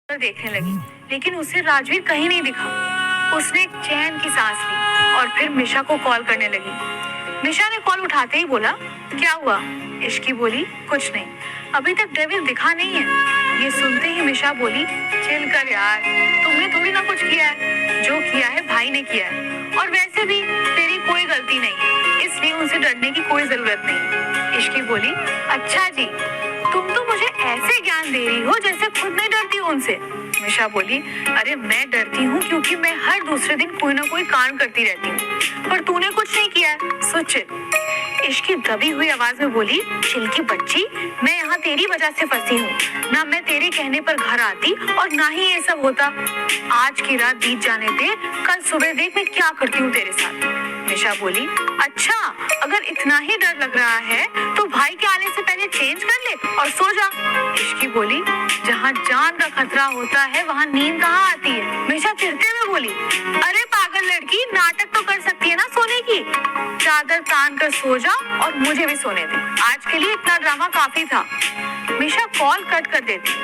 देखने लगी, लेकिन उसे राजवीर कहीं नहीं दिखा। उसने एक चैन की सांस ली और फिर मिशा को कॉल करने लगी। मिशा ने कॉल उठाते ही बोला, क्या हुआ? इश्की बोली, कुछ नहीं, अभी तक डेविल दिखा नहीं है। ये सुनते ही मिशा बोली, चिल कर यार, तुमने थोड़ी ना कुछ किया है, जो किया है भाई ने किया है, और वैसे भी तेरी कोई गलती नहीं, इसलिए उनसे डरने की कोई जरूरत नहीं। इश्की बोली, अच्छा जी, तुम तो मुझे ऐसे ज्ञान दे रही हो जैसे खुद नहीं डरती हो उनसे। मिशा बोली, अरे मैं डरती हूँ क्योंकि मैं हर दूसरे दिन कोई ना कोई कांड करती रहती हूँ, पर तूने कुछ नहीं किया है, सो चिल। इश्की दबी हुई आवाज में बोली, चिल की बच्ची, मैं यहाँ तेरी वजह से फंसी हूँ, ना मैं तेरे कहने पर घर आती और ना ही ये सब होता। आज की रात बीत जाने दे, कल सुबह देख मैं क्या करती हूँ तेरे साथ। मिशा बोली, अच्छा, अगर इतना ही डर लग रहा है तो भाई के आने से पहले चेंज कर ले और सो जा। इश्की बोली, जहाँ जान का खतरा होता है वहाँ नींद कहाँ आती है। मिशा चिढ़ते हुए बोली, अरे पागल लड़की, नाटक तो कर सकती है ना सोने की, चादर तान कर सो जा और मुझे भी सोने दे, आज के लिए इतना ड्रामा काफी था। मिशा कॉल कट कर देती।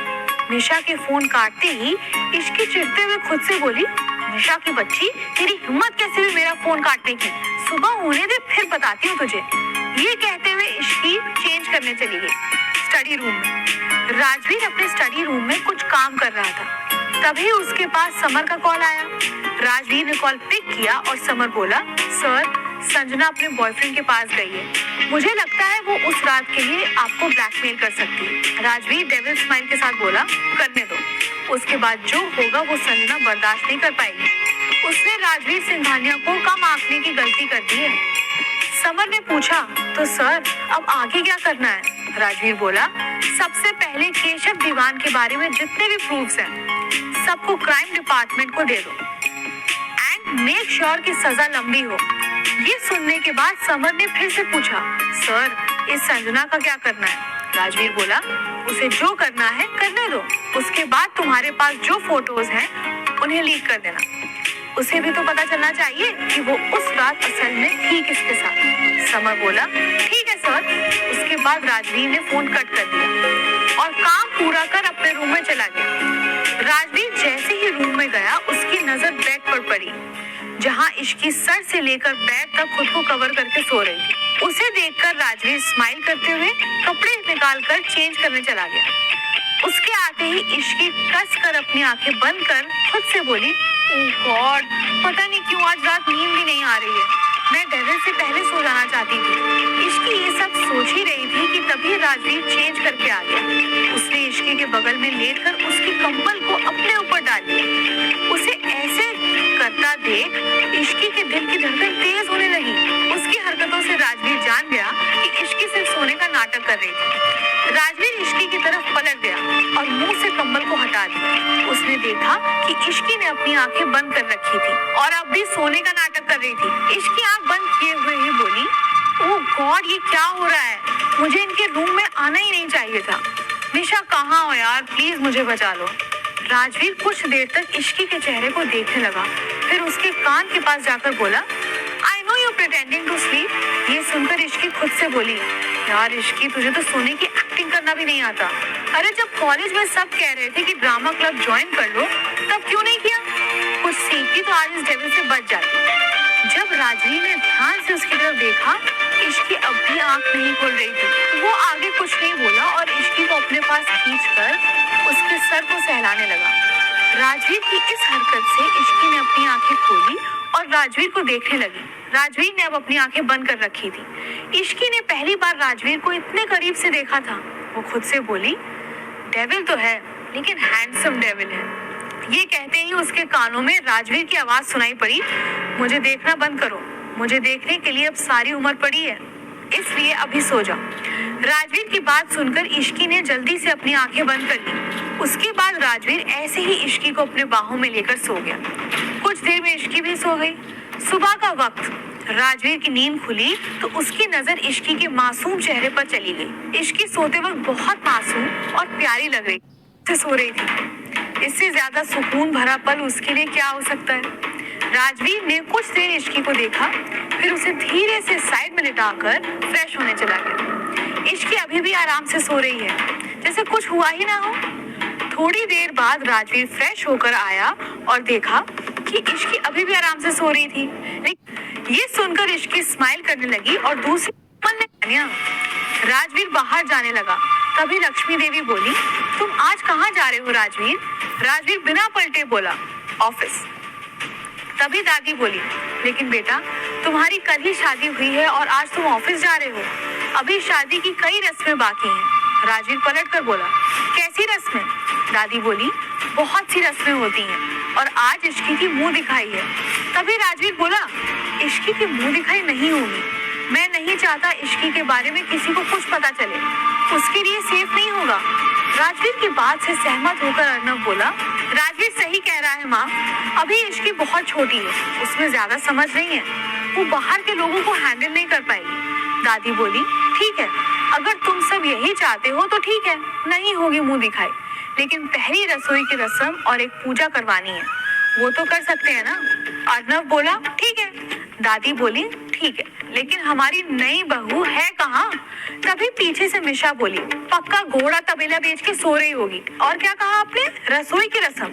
मिशा के फोन काटते ही इश्की चिढ़ते हुए खुद से बोली, मिशा की बच्ची, तेरी हिम्मत कैसे हुई मेरा फोन काटने की, सुबह होने दे फिर बताती हूँ तुझे। ये कहते हुए इश्की चेंज करने चली गई स्टडी रूम में। राजवीर अपने स्टडी रूम में कुछ काम कर रहा था, तभी उसके पास समर का कॉल आया। राजवीर ने कॉल पिक किया और समर बोला, सर, संजना अपने बॉयफ्रेंड के पास गई है, मुझे लगता है वो उस रात के लिए आपको ब्लैकमेल कर सकती है। राजवीर डेविल स्माइल के साथ बोला, करने दो, उसके बाद जो होगा वो संजना बर्दाश्त नहीं कर पाएगी। उसने राजवीर सिंघानिया को कम आंकने की गलती कर दी है। समर ने पूछा, तो सर अब आगे क्या करना है? राजवीर बोला, सबसे पहले केशव दीवान के बारे में जितने भी प्रूफ्स हैं सबको क्राइम डिपार्टमेंट को दे दो एंड मेक श्योर कि सजा लंबी हो। ये सुनने के बाद समर ने फिर से पूछा, सर इस संजना का क्या करना है? राजवीर बोला, उसे जो करना है करने दो, उसके बाद तुम्हारे पास जो फोटोज हैं उन्हें लीक कर देना, उसे भी तो पता चलना चाहिए कि वो उस रात असल में थी किसके साथ। समर बोला, ठीक है सर। उसके बाद राजवीर ने फोन कट कर दिया और काम पूरा कर अपने रूम में चला गया। राजवीर जैसे ही रूम में गया उसकी नजर बेड पर पड़ी, जहां इश्की सर से लेकर पैर तक खुद को कवर करके सो रही थी। उसे देखकर राजवीर स्माइल करते हुए कपड़े निकालकर चेंज करने चला गया। उसके आते ही इश्की कस कर अपनी आंखें बंद कर खुद से बोली, ओह गॉड, पता नहीं क्यों आज रात नींद भी नहीं आ रही है, मैं डेविल से पहले सो जाना चाहती थी। इश्की ये सब सोच ही रही थी कि तभी राजवीर चेंज करके आ गया। उसने इश्की के बगल में लेटकर उसकी कंबल को अपने ऊपर डाल दिया। उसे ऐसे करता देख इश्की के दिल की धड़कन तेज होने लगी। उसकी हरकतों से राजवीर जान गया कि इश्की सिर्फ सोने का नाटक कर रही थी। राजवीर इश्की की तरफ पलट गया और मुंह से कंबल को हटा दिया। उसने देखा कि इश्की ने अपनी आंखें बंद कर रखी थी और अब भी सोने का नाटक कर रही थी। इश्की आंख बंद किए हुए ही बोली, ओह गॉड, ये क्या हो रहा है? मुझे इनके रूम में आना ही नहीं चाहिए था। मिशा कहाँ हो यार, प्लीज मुझे बचा लो। राजवीर कुछ देर तक इश्की के चेहरे को देखने लगा, फिर उसके कान के पास जाकर बोला, I know you pretending to sleep. ये सुनकर इश्की खुद से बोली, यार इश्की, तुझे तो सोने की एक्टिंग करना भी नहीं आता। अरे जब कॉलेज में सब कह रहे थे कि ड्रामा क्लब ज्वाइन कर लो, तब क्यों नहीं किया? कुछ सीखती तो आज इस डेविल से बच जाती। जब राजवीर ने ध्यान से उसकी तरफ देखा, इश्की अब भी आंख नहीं खोल रही थी। वो आगे कुछ नहीं बोला और इश्की को अपने पास खींचकर उसके सर को सहलाने लगा। राजवीर की इस हरकत से इश्की ने अपनी आंखें खोली और राजवीर को देखने लगी। राजवीर ने अब अपनी आंखें बंद कर रखी थी। इश्की ने पहली बार राजवीर को इतने करीब से देखा था। वो खुद से बोली, डेविल तो है लेकिन हैंडसम डेविल है। ये कहते ही उसके कानों में राजवीर की आवाज सुनाई पड़ी, मुझे देखना बंद करो, मुझे देखने के लिए अब सारी उम्र पड़ी है, इसलिए अभी सो जाओ। राजवीर की बात सुनकर इश्की ने जल्दी से अपनी आंखें बंद कर ली। उसके बाद राजवीर ऐसे ही इश्की को अपने बाहों में लेकर सो गया। कुछ देर में इश्की भी सो गई। सुबह का वक्त, राजवीर की नींद खुली तो उसकी नजर इश्की के मासूम चेहरे पर चली गई। इश्की सोते वक्त बहुत मासूम और प्यारी लग रही थी, सो रही थी। इससे ज्यादा सुकून भरा पल उसके लिए क्या हो सकता है? राजवीर ने कुछ देर इश्की को देखा, फिर उसे धीरे से साइड में लिटाकर फ्रेश होने चला गया। इश्की अभी भी आराम से सो रही है, जैसे कुछ हुआ ही ना हो। थोड़ी देर बाद राजवीर फ्रेश होकर आया और देखा कि इश्की अभी भी आराम से सो रही थी। लेकिन ये सुनकर इश्की स्माइल करने लगी और दूसरी राजवीर बाहर जाने लगा। तभी लक्ष्मी देवी बोली, तुम आज कहाँ जा रहे हो राजवीर? राजवीर बिना पलटे बोला, ऑफिस। तभी दादी बोली, लेकिन बेटा तुम्हारी कल ही शादी हुई है और आज तुम ऑफिस जा रहे हो, अभी शादी की कई रस्में बाकी हैं। राजवीर पलट कर बोला, कैसी रस्में? दादी बोली, बहुत सी रस्में होती हैं और आज इश्की की मुंह दिखाई है। तभी राजवीर बोला, इश्की की मुंह दिखाई नहीं होगी, मैं नहीं चाहता इश्की के बारे में किसी को कुछ पता चले, उसके लिए सेफ नहीं होगा। राजवीर की बात से सहमत होकर अर्नव बोला, राजवीर सही कह रहा है माँ, अभी इश्की बहुत छोटी है, उसमें ज्यादा समझ नहीं है, वो बाहर के लोगों को हैंडल नहीं कर पाएगी। दादी बोली, ठीक है, अगर तुम सब यही चाहते हो तो ठीक है, नहीं होगी मुंह दिखाई, लेकिन पहली रसोई की रस्म और एक पूजा करवानी है, वो तो कर सकते हैं ना? अर्नव बोला, ठीक है। दादी बोली, ठीक है, लेकिन हमारी नई बहू है कहाँ? तभी पीछे से मिशा बोली, पक्का घोड़ा तबेला बेच के सो रही होगी। और क्या कहा आपने? रसोई की रस्म,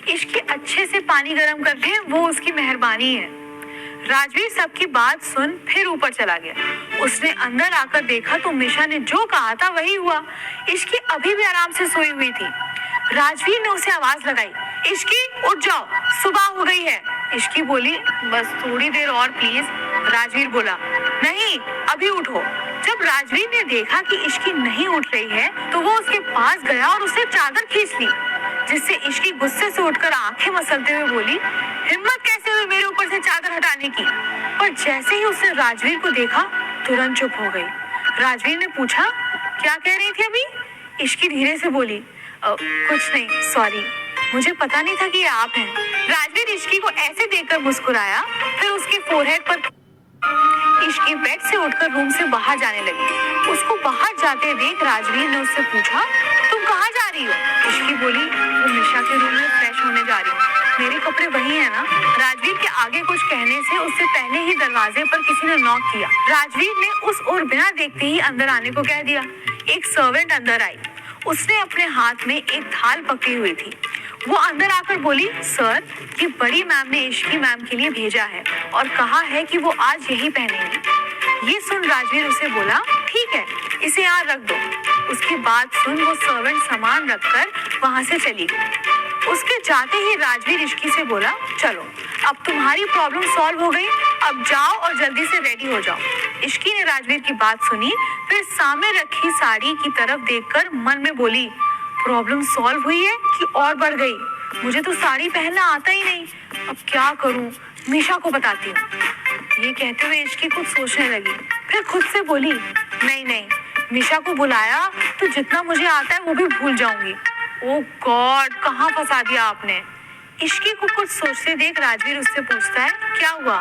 इश्की अच्छे से पानी गर्म कर दे, वो उसकी मेहरबानी है। राजवीर सबकी बात सुन फिर ऊपर चला गया। उसने अंदर आकर देखा तो मिशा ने जो कहा था वही हुआ, इश्की अभी भी आराम से सोई हुई थी। राजवीर ने उसे आवाज लगाई, इश्की उठ जाओ, सुबह हो गई है। इश्की बोली, बस थोड़ी देर और प्लीज। राजवीर बोला, नहीं अभी उठो। जब राजवीर ने देखा कि इश्की नहीं उठ रही है तो वो उसके पास गया और उसने चादर खींच ली, जिससे इश्की गुस्से से उठकर आंखें मसलते हुए बोली, हिम्मत कैसे हुई मेरे ऊपर से चादर हटाने की? पर जैसे ही उसने राजवीर को देखा तुरंत चुप हो गई। राजवीर ने पूछा, क्या कह रही थी अभी? इश्की धीरे से बोली, कुछ नहीं, सॉरी, मुझे पता नहीं था कि ये आप हैं। राजवीर इश्की को ऐसे देखकर मुस्कुराया, फिर उसके फोरहेड पर इश्की बेड से उठकर रूम से बाहर जाने लगी। उसको बाहर जाते देख राजवीर ने उससे पूछा, तुम कहाँ जा रही हो? इश्की बोली, वो मिशा के रूम में फ्रेश होने जा रही हूँ, मेरे कपड़े वही है ना? राजवीर के आगे कुछ कहने से उससे पहले ही दरवाजे पर किसी ने नॉक किया। राजवीर ने उस ओर बिना देखते ही अंदर आने को कह दिया। एक सर्वेंट अंदर आई, उसने अपने हाथ में एक थाल पकड़ी हुई थी। वो अंदर आकर बोली, सर, ये बड़ी मैम ने इश्की मैम के लिए भेजा है और कहा है कि वो आज यही पहनेंगी। ये सुन राजवीर उसे बोला, ठीक है, इसे यहाँ रख दो। उसकी बात सुन वो सर्वेंट सामान रखकर वहां से चली गई। उसके जाते ही राजवीर इश्की से बोला, चलो अब तुम्हारी प्रॉब्लम सॉल्व हो गई, अब जाओ और जल्दी से रेडी हो जाओ। इश्की ने राजवीर की बात सुनी, फिर सामने रखी साड़ी की तरफ देखकर मन में बोली, प्रॉब्लम सॉल्व हुई है कि और बढ़ गई? मुझे तो साड़ी पहनना आता ही नहीं, अब क्या करूं? मिशा को बताती हूँ। ये कहते हुए इश्की कुछ सोचने लगी, फिर खुद से बोली, नहीं, मिशा को बुलाया तो जितना मुझे आता है वो भी भूल जाऊंगी। ओह गॉड, कहाँ फंसा दिया आपने? इश्की को कुछ सोचते देख राजवीर उससे पूछता है, क्या हुआ?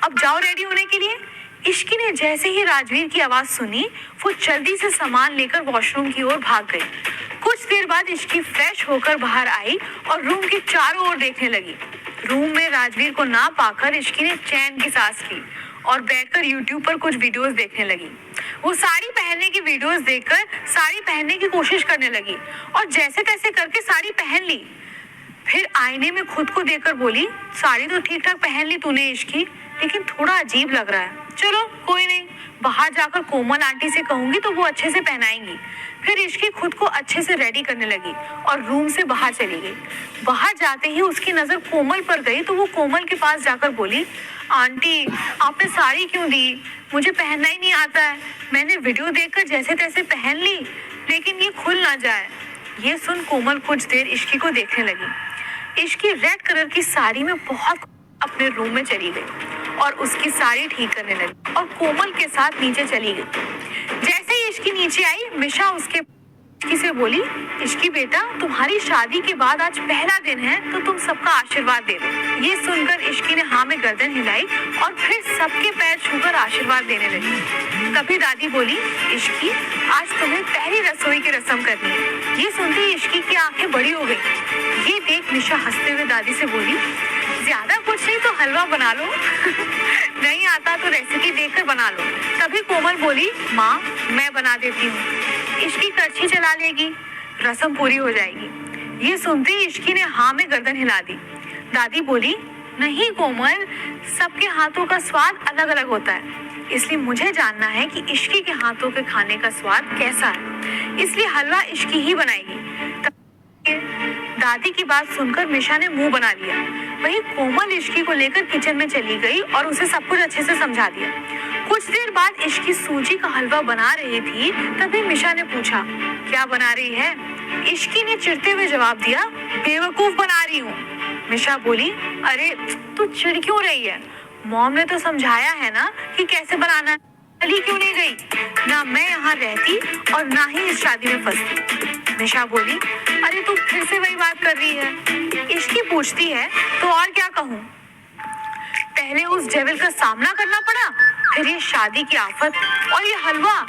अब जाओ रेडी होने के लिए। इश्की ने जैसे ही राजवीर की आवाज सुनी, वो जल्दी से सामान लेकर वॉशरूम की ओर भाग गई। कुछ देर बाद इश्की फ्रेश होकर बाहर आई और रूम के चारों ओर देखने लगी। रूम में राजवीर को ना पाकर इश्की ने चैन की सांस ली और बैठकर यूट्यूब पर कुछ वीडियोस देखने लगी। वो साड़ी पहनने की वीडियोस देखकर साड़ी पहनने की कोशिश करने लगी और जैसे तैसे करके साड़ी पहन ली। फिर आईने में खुद को देखकर बोली, साड़ी तो ठीक ठाक पहन ली तूने इश्की, लेकिन थोड़ा अजीब लग रहा है। चलो कोई नहीं, बाहर जाकर कोमल आंटी से कहूंगी तो वो अच्छे से पहनाएंगी। फिर इश्की खुद को अच्छे से रेडी करने लगी और रूम से बाहर चली गई। बाहर जाते ही उसकी नजर कोमल पर गई तो वो कोमल के पास जाकर बोली, आंटी आपने साड़ी क्यों दी? मुझे पहनना ही नहीं आता है, मैंने वीडियो देखकर जैसे तैसे पहन ली, लेकिन ये खुल ना जाए। ये सुन कोमल कुछ देर इश्की को देखने लगी। इश्की रेड कलर की साड़ी में बहुत अपने रूम में चली गई और उसकी साड़ी ठीक करने लगी और कोमल के साथ नीचे चली गई। जैसे ही इश्की नीचे आई, मिशा उसके इश्की से बोली, इश्की बेटा, तुम्हारी शादी के बाद आज पहला दिन है तो तुम सबका आशीर्वाद दे दो। ये सुनकर इश्की ने हाँ में गर्दन हिलाई और फिर सबके पैर छूकर आशीर्वाद देने लगी। तभी दादी बोली, इश्की, आज तुम्हें पहली रसोई की रस्म करनी है। ये सुनते ही इश्की की आंखें बड़ी हो गई। ये देख मिशा हंसते हुए दादी से बोली, ज्यादा कुछ नहीं तो हलवा बना लो। नहीं आता तो रेसिपी देखकर बना लो। तभी कोमल बोली, माँ मैं बना देती हूँ। इश्की करछी चला लेगी, रस्म पूरी हो जाएगी। ये सुनते ही इश्की ने हाँ में गर्दन हिला दी। दादी बोली, नहीं कोमल, सबके हाथों का स्वाद अलग अलग होता है, इसलिए मुझे जानना है कि इश्की के हाथों के खाने का स्वाद कैसा है, इसलिए हलवा इश्की ही बनाएगी। दादी की बात सुनकर मिशा ने मुंह बना लिया। वहीं कोमल इश्की को लेकर किचन में चली गई और उसे सब कुछ अच्छे से समझा दिया। कुछ देर बाद इश्की सूजी का हलवा बना रही थी, तभी मिशा ने पूछा, क्या बना रही है? इश्की ने चिढ़ते हुए जवाब दिया, बेवकूफ बना रही हूँ। मिशा बोली, अरे तू चिढ़ क्यों रही है? मॉम ने तो समझाया है ना कि कैसे बनाना है, चली क्यों नहीं गई? ना मैं यहाँ रहती और ना ही इस शादी में फंसती। मिशा बोली, अरे तू फिर से वही बात कर रही है। इश्की पूछती है, तो और क्या कहूँ? पहले उस डेविल का सामना करना पड़ा, फिर ये शादी की आफत और ये हलवा।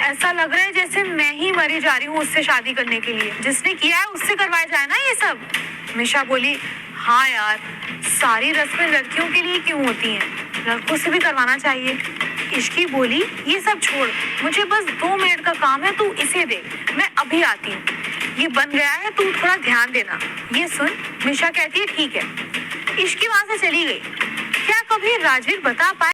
ऐसा लग रहा है जैसे मैं ही मरी जा रही हूँ उससे शादी करने के लिए। जिसने किया है उससे करवाया जाए ना ये सब। मिशा बोली, हाँ यार, सारी रस्में लड़कियों के लिए क्यों होती हैं? लड़कों से भी करवाना चाहिए। इश्की बोली, ये सब छोड़, मुझे बस 2 मिनट का काम है, तू इसे दे, मैं अभी आती हूँ। ये बन गया है, तू थोड़ा ध्यान देना। ये सुन, मिशा कहती है ठीक है। इश्की वहां से चली गई। क्या कभी राजवीर बता पाए